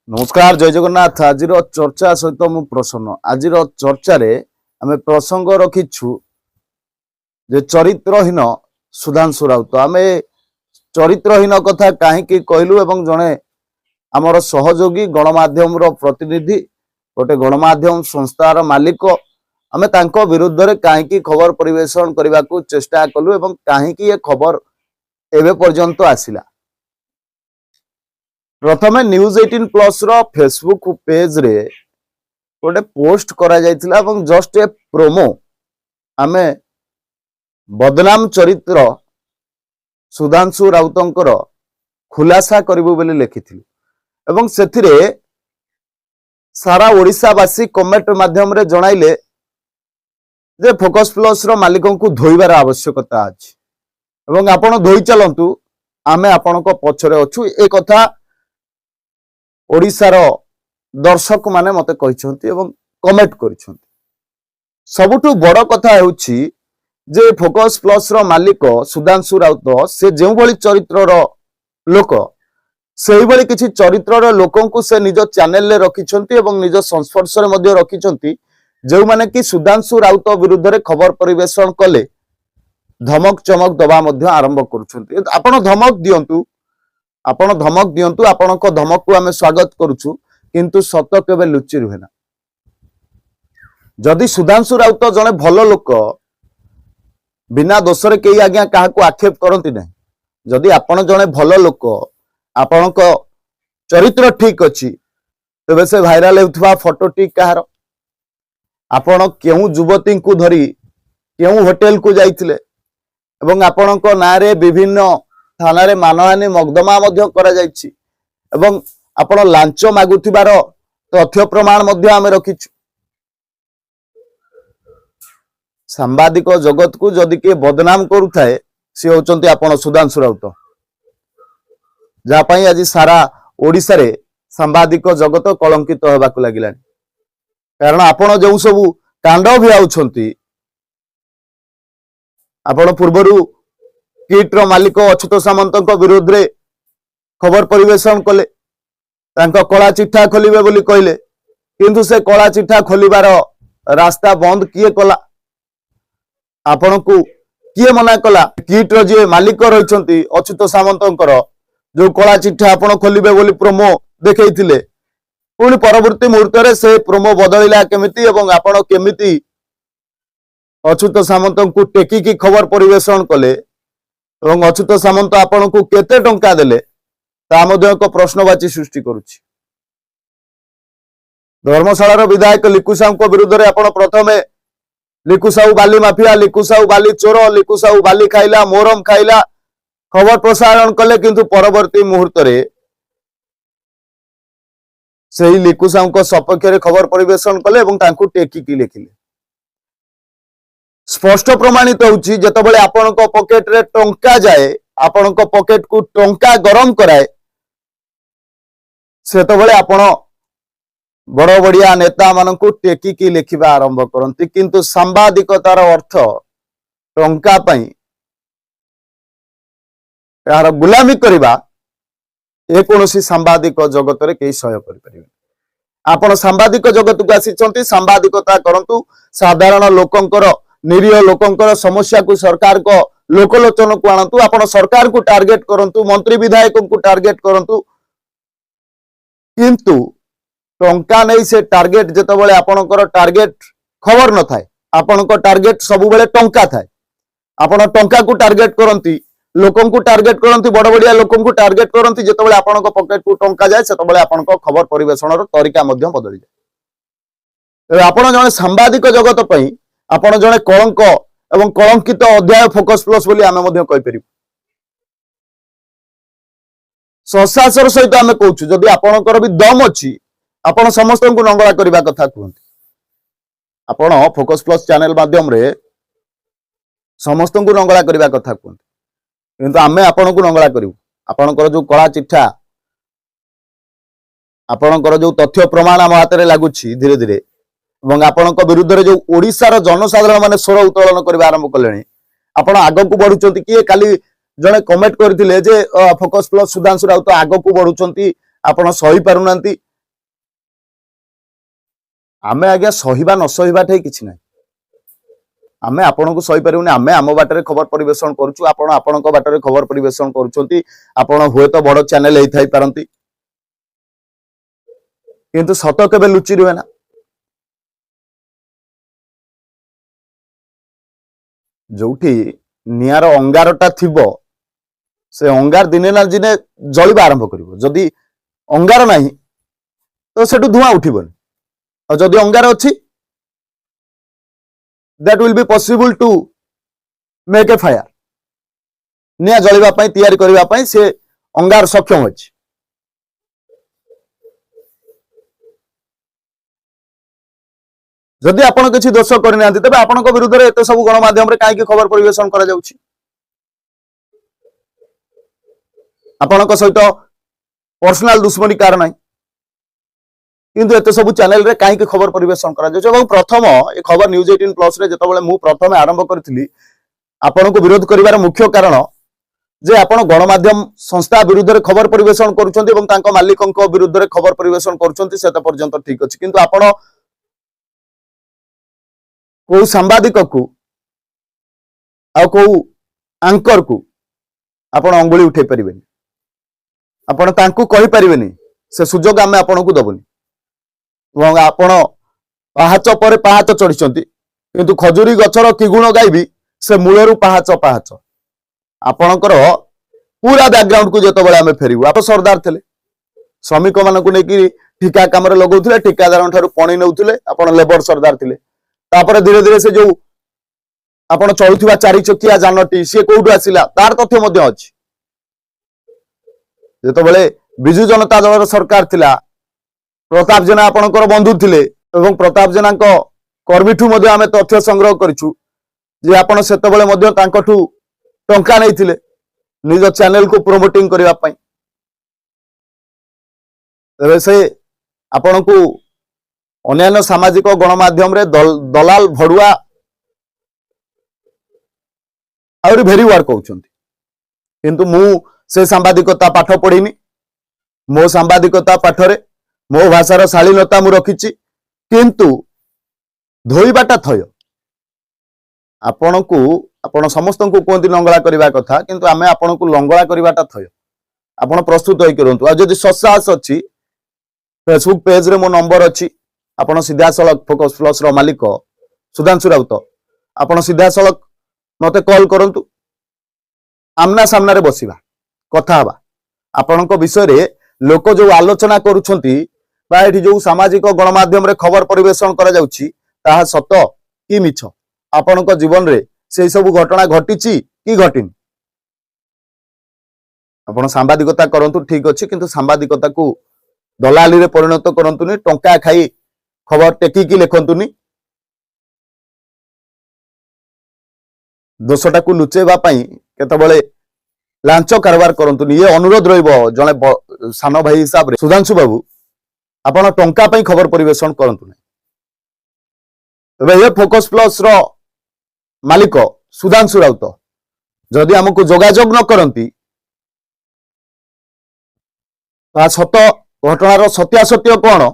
नमस्कार जय जगन्नाथ। आज चर्चा सहित मु प्रसन्न। आज चर्चा आम प्रसंग रखीछु जे चरित्रहीन सुधांशु राउत। आम चरित्रहीन कथा कहीं कहलु एवं जड़े आमर सहयोगी गणमाध्यम प्रतिनिधि गोटे गणमाध्यम संस्थार मालिक आम तांको विरुद्ध रे कहीं खबर परिवेषण करने को चेष्टा कलु एवं कहीं ये खबर एवं पर्यंत आसिला। प्रथमे न्यूज 18 प्लस रो फेसबुक पेज रे गोटे पोस्ट करा जायतिला एवं जस्ट ए प्रोमो आमे बदनाम चरित्र सुधांशु राउतंकर खुलासा करिबु बोली लिखिथिलु एवं सेथिरे सारा ओडिशावासी कमेंट माध्यम रे जणाइले जे फोकस प्लस रो मालिकों को धोइबार आवश्यकता अछि एवं आपण धोइ चलंतु आमे आपणको पछरे अछु। ए कथा ओडिशार दर्शक माने मते कहिसंती एवं कमेंट करिसंती। सबुठु बड़ कथा हेउछि जे फोकस प्लस रो मालिक सुधांशु राउत से जेउ भली चरित्रर लोक सेही भली किछि चरित्रर लोकन को से निज चैनल ले रखिसंती एवं निज संस्पर्श रे मध्ये रखिसंती जेउ माने कि सुधांशु राउत विरुद्ध रे खबर परिवेषण कले धमक चमक दबा मध्ये आरंभ करूछंती। आपण धमक दियंतु आपणको धमक को आमे स्वागत करूछु किंतु सत केबे लुचि रुहे ना। जदि सुधांशु राउत जने भल लोक बिना दोष रे केई आज्ञा काहा को आक्षेप करंती नै। जदि आपण जने भल लोक आपणको चरित्र ठीक अछि तबे से भाइराल हेउथबा फोटो ठीक कहार आपण केउ युवती को धरी केउ होटल को जाइथिले एवं आपणको नारे विभिन्न थाना रे मानहानि मकदमा मध्य करा जायछि एवं आपण लांच मागुथिबार तथ्य प्रमाण मध्य आमे रखिछु। सांबादिक जगत को जदि के बदनाम करूथाए से होचंती आपण सुधांशु राउत जा पई आज सारा ओडिसा रे सांबादिक जगत कलंकित होबाकू लागिलानी। कारण आपण जो सब कांड भी आउछंती आपण पूर्वरु किट्र मालिक अच्युत सामंत विरोध रे खबर परिवेषण कले कला चिठा खोलिबे बोली कहले किंतु से कला चिठा खोलिबार रास्ता बंद किए कला आपण को किए मना कला। किट्र जे मालिक रहिसंती अच्युत सामंतंकर जो कला चिठा आपण खोलिबे बोली प्रोमो देखैथिले पुणी परवर्ती मुहूर्त रे से प्रोमो बदलिला केमिति एवं आपण केमिति अच्युत सामंत को टेकी की खबर परिवेषण कले एवं अच्युत सामंत आपण को केते टंका देले ता मध्ये एक प्रश्नवाची सृष्टि करूछि। धर्मशाला विधायक लिकु साहू को विरुद्ध रे आपण प्रथमे लिकु साहू बाली माफिया, लिकु साहू बाली चोर, लिकु साहू बाली खाइला, मोरम खाइला खबर प्रसारण कले किंतु परवर्ती मुहूर्त रे सही लिकु साहू को सपक्ष रे खबर परिवेषण कले एवं तांकु टेकी की लिखिले। स्पष्ट प्रमाणित होउछि जेतबेले आपनको पॉकेट रे टंका जाए आपनको पॉकेट को टंका गरम कराए सेतबेले आपण बड़ बड़िया नेता मानकु टेकी की लिखिबा आरंभ करंती किंतु सांबादिकतार अर्थ टंका पई यार गुलामी करबा ए कोनोसी सांबादिक जगत रे केई सहयोग करि परिबे। आपण सांबादिक जगत को आसीचंती सांबादिकता करंतु साधारण लोकंकर निरीह लोकंकर समस्या को सरकार को लोकलोचन को आणतु आपण सरकार को टार्गेट करंतु मंत्री विधायक को टार्गेट करंतु किंतु टंका नहीं से टार्गेट जेतबेले आपणकर टार्गेट खबर न थाए आपणको टार्गेट सब बेले टंका थाए आपण टंका को टार्गेट करंती लोकन को टार्गेट करंती बड़ बड़िया लोकन को टार्गेट करंती जेतबेले आपणको पॉकेट को टंका जाए सेतबेले आपणको खबर परिवेषणर तरीका मध्य बदली जाए। आपण जने सांबादिक जगत पई आपण जने कलंक एवं कलंकित अध्याय फोकस प्लस बोली आमे मध्य कहि परिबु। ससासर सहित आमे कहूछु जदि आपणकर भी दम अछि आपण समस्त को नंगला करबा कथा कहंती आपण फोकस प्लस चैनल माध्यम रे समस्त को नंगला करबा कथा कहंती किंतु आमे आपण को नंगला करिवु। आपणकर जो कला चिठा आपणकर जो तथ्य प्रमाण आम हाथ रे लागुछि धीरे धीरे एवं आपणक विरुद्ध रे जो ओडिशार जनसाधारण माने स्वर उत्तोलन करबा आरंभ कलेनी आपण आगो को बढ़ुचंती कि काली जने कमेंट करथिले जे फोकस प्लस सुधांशु राउत आगो को बढ़ुचंती आपण सही पारुनांती आमे आज्ञा सहिबा न सहिबा ठे किछि नै आमे आपनको सही परिबुनी आमे आम बाटरे खबर परिवेषण करूछु आपण आपणको बाटरे खबर परिवेषण करूछंती आपण हुए तो बड़ चैनल एई थाई पारंती किंतु सत केबे लुचि रुहे ना जोठी नियार अंगारटा थिबो से अंगार दिने ना दिने जळिबा आरंभ करिवो जदी अंगार नाही तो सेटु धुआं उठिबोनी और जदी अंगार अछि that will be possible to make a fire निया जळिबा पई तयारी करिबा पई से अंगार सक्षम अछि जदि आपण किछि दोष करना तबे आपणक विरुद्ध रे एते सब गणमाध्यम रे काहे खबर परिवेषण करा जाउछि आपणक सहित पर्सनल दुश्मनी कार नाही किंतु एते सब चैनल रे काहे खबर परिवेषण करा जाउछि एवं प्रथम ए खबर न्यूज 18 प्लस रे जतबेले मु प्रथम आरंभ करथिली आपणक विरोध करिवार मुख्य कारण जे आपण गणमाध्यम संस्था विरुद्ध रे खबर परिवेषण करूछन्ती एवं तांको मालिकंक विरुद्ध रे खबर परिवेषण करूछन्ती सेता पर्यंत ठीक अछि किंतु आपण को सांबादिक को आ को एंकर को आपण अंगुली उठे परिबेनी आपण तांको कहि परिबेनी से सुजोग आमे आपनको दबुनी एवं आपण पाहाच पर पाहाच चढ़ी किंतु खजुरी गछर कि गुण गाइबी से मूलरू पाहाच पाहाच आपणकर पूरा बैकग्राउंड को जत बळे आमे फेरिबु आप सरदार थिले श्रमिक मानकु नेकी ठिका काम रे लगौथिले ठिकादार ठारू पानी नउथिले आपण लेबर सरदार थिले तापर धीरे धीरे से जो आपण चलुथिबा चारि चकिया जानटी से कोउडु आसिला तार तथ्य मध्ये अछि जत बळे बिजु जनता दल सरकार थिला प्रताप जेना आपणकर बंधु थिले एवं प्रताप जेनाको कर्मीठू मध्ये आमे तथ्य संग्रह करिछु जे आपण सेते बळे मध्ये तांकठू टंका नै थिले निज चैनल को प्रमोटिंग करिवा पई तबे से आपणकू अन्य सामाजिक गणमाध्यम रे दलाल भड़ुआ आउरी भेरी वार्ड कहउछंती किंतु मु से सांबादिकता पाठ पढ़िनी मो सांबादिकता पाठरे मो भाषार शालीनता मु रखिछि किंतु धोइबाटा थय आपणकू आपण समस्तंकू कोंती लंगळा करिवा कथा किंतु आमे आपणकू लंगळा करिवाटा थय आपण प्रस्तुत होई करंतु आ जदि ससास अछि फेसबुक पेज रे मो नंबर अछि आपण सीधा सलक फोकस प्लस रो मालिक सुधांशु राउत आपण सीधा सलक मते कॉल करंतु आमना सामना रे बसिबा कथा हबा आपणक विषय रे लोक जो आलोचना करूछंती बा एठी जो सामाजिक गणमाध्यम रे खबर परिवेषण करा जाउछि ताहा सत कि मिछ आपणक जीवन रे से सब घटना घटिछि कि घटिनी आपण सांबादिकता करंतु ठीक अछि किंतु सांबादिकता को दलाली रे परिणत करंतुनी टंका खाई खबर टेकी लिखंतुनी दोषटा को लुचेबा पई केतबेले लांच कारबार करंतुनी ये अनुरोध रहिबो जने सानो भाई हिसाब रे सुधांशु बाबू आपण टंका पई खबर परिवेषण करंतु नै तबे ये फोकस प्लस रो मालिक सुधांशु राउत जदि हमकु जोगाजोग न करंती ता सत घटनार सत्यासत्य कोन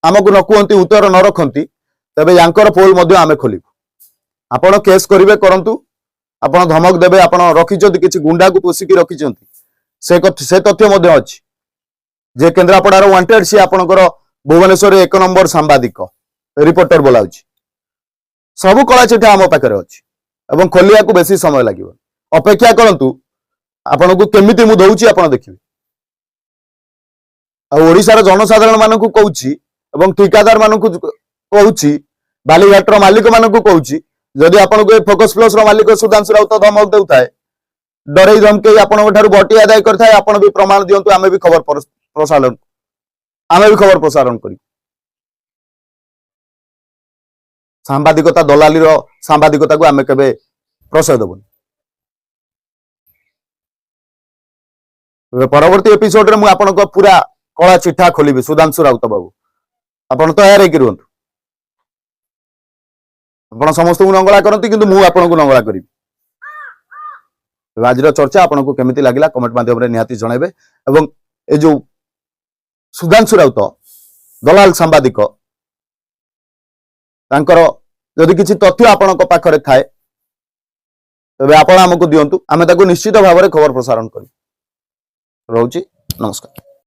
आमको न कहती उत्तर न रखती तबे यांकर पोल मध्य आमे खोलिबु आपण केस करिवे करंतु आपण धमक देबे आपण रखिचंती किछि गुंडा को पोसिकी रखिचंती से तथ्य मध्य अछि जे केन्द्रापड़ार वांटेड सी आपणकर भुवनेश्वर 1 नंबर सांबादिक रिपोर्टर बोलाउछि सब कला चिठा आम पाखरे अछि एवं खोलिया को बेसी समय लागिबो अपेक्षा करंतु आपणकू केमिति मु दउछि आपण देखिबे आ ओडिसा रो जनसाधारण मानकू कहउछि एवं ठिकादार मानकू कहउछि बालीघाटर मालिक मानकू कहउछि जदि आपनको फोकस प्लस रो मालिक सुधांशु राउत धमक देउथाय डरै धमके आपनको ठारू बटी आदाय करथाय आपण भी प्रमाण दियंतु आमे भी खबर प्रसारण करी सांबादिकता दलाली रो सांबादिकता को आमे केबे प्रश्रय देबो परवर्ती एपिसोड रे मु आपनको पूरा कला चिठा खोलिबे सुधांशु राउत बाबू आपण तयार हे किरुंतु आपण समस्त को नंगला करंती किंतु मु आपण को नंगला करी आज चर्चा आपण को केमिति लागिला कमेंट माध्यम रे निहाती जणाइबे एवं ए जो सुधांशु राउत दलाल सांबादिक तांकर जदि किछि तथ्य आपणक पाखरे थाए तबे आपण हमकु दियंतु आमे ताकु निश्चित भाबरे खबर प्रसारण करी। रहउची नमस्कार।